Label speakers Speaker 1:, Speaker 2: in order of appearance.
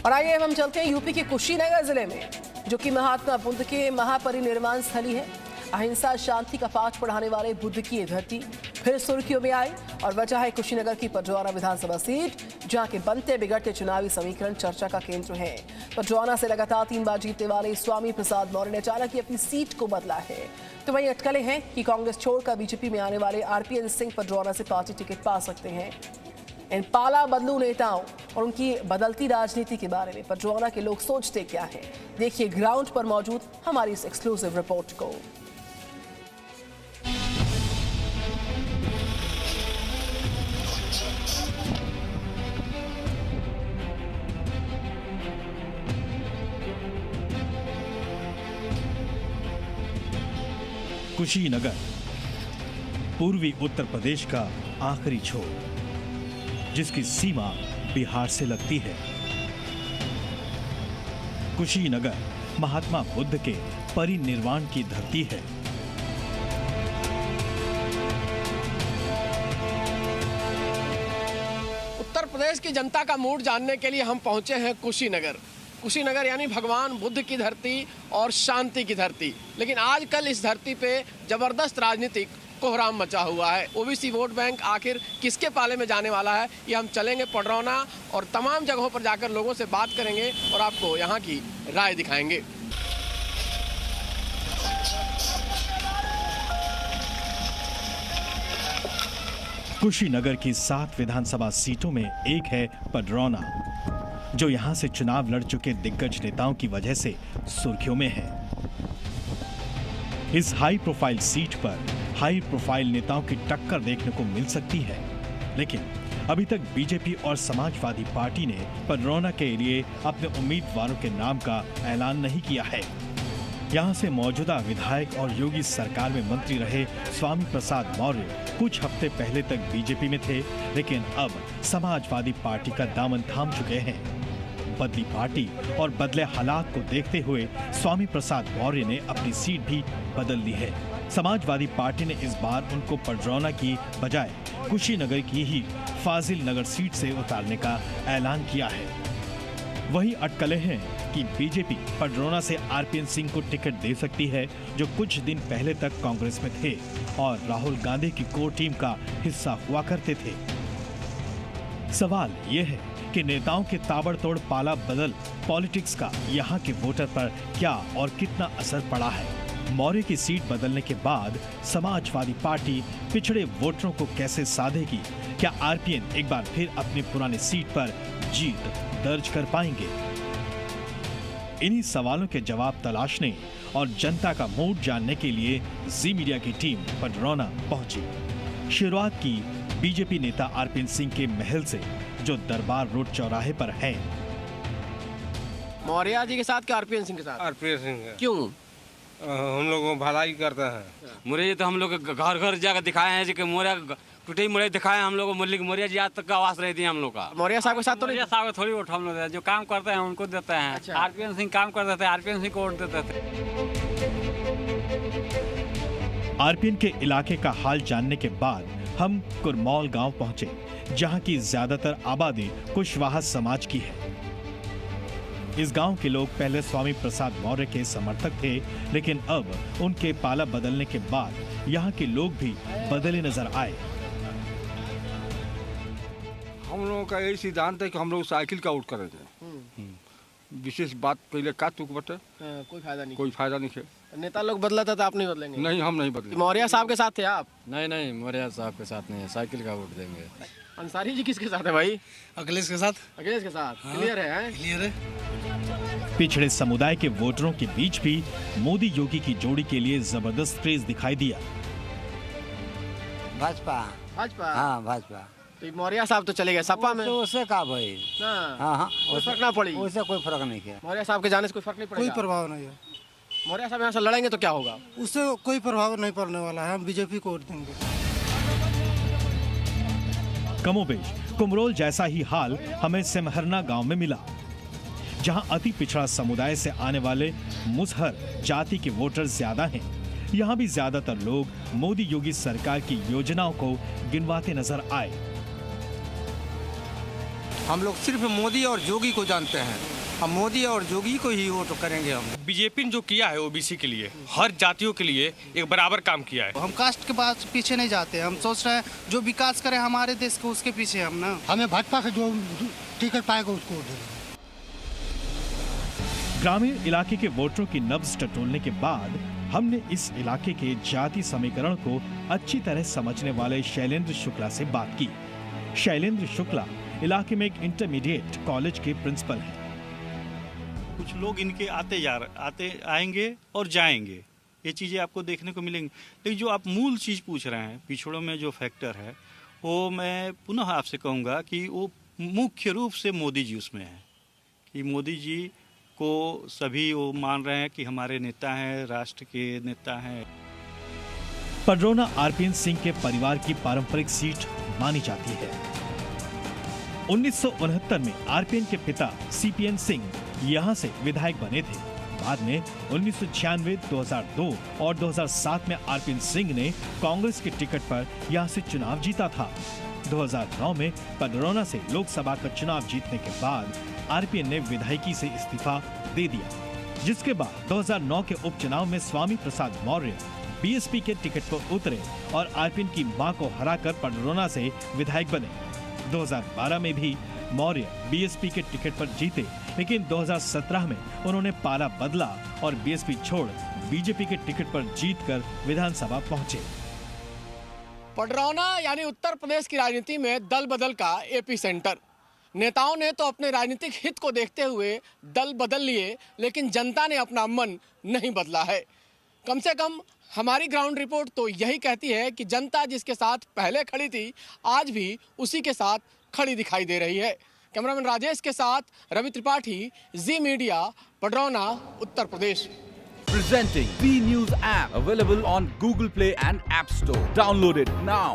Speaker 1: और आइए हम चलते हैं यूपी के कुशीनगर जिले में, जो कि महात्मा बुद्ध के महापरिनिर्वाण स्थली है। अहिंसा शांति का पाठ पढ़ाने वाले बुद्ध की ये धरती फिर सुर्खियों में आई और वजह है कुशीनगर की पडरौना विधानसभा सीट, जहां के बनते बिगड़ते चुनावी समीकरण चर्चा का केंद्र है। पडरौना से लगातार 3 बार जीतने वाले स्वामी प्रसाद मौर्य ने अचानक ही अपनी सीट को बदला है। तो वहीं अटकलें हैं कि कांग्रेस छोड़कर बीजेपी में आने वाले आरपीएन सिंह पडरौना से पार्टी टिकट पा सकते हैं। इन पाला बदलू नेताओं और उनकी बदलती राजनीति के बारे में पडरौना के लोग सोचते क्या हैं, देखिए ग्राउंड पर मौजूद हमारी इस एक्सक्लूसिव रिपोर्ट को।
Speaker 2: कुशीनगर पूर्वी उत्तर प्रदेश का आखिरी छोर, जिसकी सीमा बिहार से लगती है। कुशीनगर महात्मा बुद्ध के परिनिर्वाण की धरती है।
Speaker 3: उत्तर प्रदेश की जनता का मूड जानने के लिए हम पहुंचे हैं कुशीनगर। कुशीनगर यानी भगवान बुद्ध की धरती और शांति की धरती। लेकिन आजकल इस धरती पे जबरदस्त राजनीतिक कोहराम मचा हुआ है। ओबीसी वोट बैंक आखिर किसके पाले में जाने वाला है, ये हम चलेंगे पडरौना और तमाम जगहों पर जाकर लोगों से बात करेंगे और आपको यहाँ की राय दिखाएंगे।
Speaker 2: कुशीनगर की 7 विधानसभा सीटों में एक है पडरौना, जो यहां से चुनाव लड़ चुके दिग्गज नेताओं की वजह से सुर्खियों में है। इस हाई प्रोफाइल सीट पर हाई प्रोफाइल नेताओं की टक्कर देखने को मिल सकती है, लेकिन अभी तक बीजेपी और समाजवादी पार्टी ने पडरौना के लिए अपने उम्मीदवारों के नाम का ऐलान नहीं किया है। यहां से मौजूदा विधायक और योगी सरकार में मंत्री रहे स्वामी प्रसाद मौर्य कुछ हफ्ते पहले तक बीजेपी में थे, लेकिन अब समाजवादी पार्टी का दामन थाम चुके हैं। बदली पार्टी और बदले हालात को देखते हुए स्वामी प्रसाद मौर्य ने अपनी सीट भी बदल ली है। समाजवादी पार्टी ने इस बार उनको पडरौना की बजाय कुशीनगर की ही फाजिल नगर सीट से उतारने का ऐलान किया है। वही अटकलें हैं कि बीजेपी पडरौना से आरपीएन सिंह को टिकट दे सकती है, जो कुछ दिन पहले तक कांग्रेस में थे और राहुल गांधी की कोर टीम का हिस्सा हुआ करते थे। सवाल यह है कि नेताओं के ताबड़तोड़ पाला बदल पॉलिटिक्स का यहाँ के वोटर पर क्या और कितना असर पड़ा है। मौर्य की सीट बदलने के बाद समाजवादी पार्टी पिछड़े वोटरों को कैसे साधेगी? क्या आरपीएन एक बार फिर अपनी पुरानी सीट पर जीत दर्ज कर पाएंगे? इन्हीं सवालों के जवाब तलाशने और जनता का मूड जानने के लिए जी मीडिया की टीम पडरौना पहुंची। शुरुआत की बीजेपी नेता आरपीएन सिंह के महल से, जो दरबार रोड चौराहे पर है।
Speaker 3: मौर्य जी के साथ क्या आरपीएन सिंह के साथ?
Speaker 4: आरपीएन सिंह।
Speaker 3: क्यों?
Speaker 4: हम लोग भलाई करते हैं।
Speaker 5: मौर्य तो हम लोग घर घर जाकर दिखाए हैं कि मौर्य टूटे मौर्य दिखाए हम लोग। मौर्य जी आज तक का आवाज रहती है हम लोग का।
Speaker 3: मौर्य साहब के साथ तो नहीं?
Speaker 5: साहब को थोड़ी वोट हम लोग जो काम करते हैं उनको देते हैं। अच्छा। आरपीएन सिंह काम करते थे, आरपीएन सिंह को वोट देते थे।
Speaker 2: आरपीएन के इलाके का हाल जानने के बाद हम कुरमौल गांव पहुंचे, जहां की ज्यादातर आबादी कुशवाहा समाज की है। इस गांव के लोग पहले स्वामी प्रसाद मौर्य के समर्थक थे, लेकिन अब उनके पाला बदलने के बाद यहां के लोग भी बदले नजर आए।
Speaker 4: हम लोगों का यही सिद्धांत है कि हम लोग साइकिल का वोट करेंगे। विशेष बात पहले का तुक बटे
Speaker 3: कोई फायदा नहीं।
Speaker 4: कोई फायदा नहीं है।
Speaker 3: नेता लोग बदला था तो आप नहीं बदलेंगे?
Speaker 4: नहीं, हम नहीं बदलेंगे।
Speaker 3: मौर्य साहब के साथ थे आप?
Speaker 5: नहीं, मौर्य साहब के साथ नहीं है, साइकिल का वोट देंगे।
Speaker 3: अंसारी जी किसके साथ है भाई?
Speaker 6: अखिलेश के साथ।
Speaker 3: अखिलेश के साथ। क्लियर है?
Speaker 6: क्लियर है।
Speaker 2: पिछड़े समुदाय के वोटरों के बीच भी मोदी योगी की जोड़ी के लिए जबरदस्त क्रेज दिखाई दिया।
Speaker 7: भाजपा। हाँ, भाजपा।
Speaker 3: तो मौर्य साहब तो चले गए सपा में।
Speaker 7: तो उससे का भाई?
Speaker 3: हाँ, कोई फर्क ना पड़ी।
Speaker 7: उससे कोई फर्क नहीं किया।
Speaker 3: मौर्य साहब के जाने से कोई फर्क नहीं पड़ेगा?
Speaker 6: कोई प्रभाव नहीं है।
Speaker 3: मौर्य साहब यहाँ से लड़ेंगे तो क्या होगा?
Speaker 6: उससे कोई प्रभाव नहीं पड़ने वाला है। हम बीजेपी को वोट देंगे।
Speaker 2: कमोबेश कुमरोल जैसा ही हाल हमें सिमहरना गांव में मिला, जहां अति पिछड़ा समुदाय से आने वाले मुसहर जाति के वोटर ज्यादा हैं। यहां भी ज्यादातर लोग मोदी योगी सरकार की योजनाओं को गिनवाते नजर आए।
Speaker 4: हम लोग सिर्फ मोदी और जोगी को जानते हैं, हम मोदी और जोगी को ही वोट करेंगे। हम
Speaker 8: बीजेपी ने जो किया है ओबीसी के लिए, हर जातियों के लिए एक बराबर काम किया है।
Speaker 6: हम कास्ट के पास पीछे नहीं जाते, हम सोच रहे हैं जो विकास करे हमारे देश को उसके पीछे हम ना। हमें भाजपा से जो टिकट पाएगा उसको वोट देंगे।
Speaker 2: ग्रामीण इलाके के वोटरों की नब्ज टटोलने के बाद हमने इस इलाके के जाति समीकरण को अच्छी तरह समझने वाले शैलेंद्र शुक्ला से बात की। शैलेंद्र शुक्ला इलाके में एक इंटरमीडिएट कॉलेज के प्रिंसिपल हैं।
Speaker 9: कुछ लोग इनके आते आएंगे और जाएंगे, ये चीज़ें आपको देखने को मिलेंगी। लेकिन जो आप मूल चीज़ पूछ रहे हैं, पिछड़ों में जो फैक्टर है, वो मैं पुनः आपसे कहूँगा कि वो मुख्य रूप से मोदी जी उसमें है। कि मोदी जी को सभी वो मान रहे हैं कि हमारे नेता हैं, राष्ट्र के नेता हैं।
Speaker 2: पडरौना आरपीएन सिंह के परिवार की पारंपरिक सीट मानी जाती है। 1969 में आरपीएन के पिता सीपीएन सिंह यहां से विधायक बने थे। बाद में 1996, 2002 और 2007 में आरपीएन सिंह ने कांग्रेस के टिकट पर यहां से चुनाव जीता था। 2009 में पडरौना से लोकसभा का चुनाव जीतने के बाद आरपीएन ने विधायकी से इस्तीफा दे दिया, जिसके बाद 2009 के उपचुनाव में स्वामी प्रसाद मौर्य बीएसपी के टिकट पर उतरे और आरपीएन की मां को हराकर पडरौना से विधायक बने। 2012 में भी मौर्य बीएसपी के टिकट पर जीते, लेकिन 2017 में उन्होंने पाला बदला और बीएसपी छोड़ बीजेपी के टिकट पर जीतकर विधानसभा पहुंचे।
Speaker 3: पडरौना यानी उत्तर प्रदेश की राजनीति में दल बदल का एपी सेंटर। नेताओं ने तो अपने राजनीतिक हित को देखते हुए दल बदल लिए, लेकिन जनता ने अपना मन नहीं बदला है। कम से कम हमारी ग्राउंड रिपोर्ट तो यही कहती है कि जनता जिसके साथ पहले खड़ी थी, आज भी उसी के साथ खड़ी दिखाई दे रही है। कैमरामैन राजेश के साथ रवि त्रिपाठी, जी media, Padrauna, Uttar Pradesh.
Speaker 10: Presenting B News app, available on Google Play and App Store. Download it now.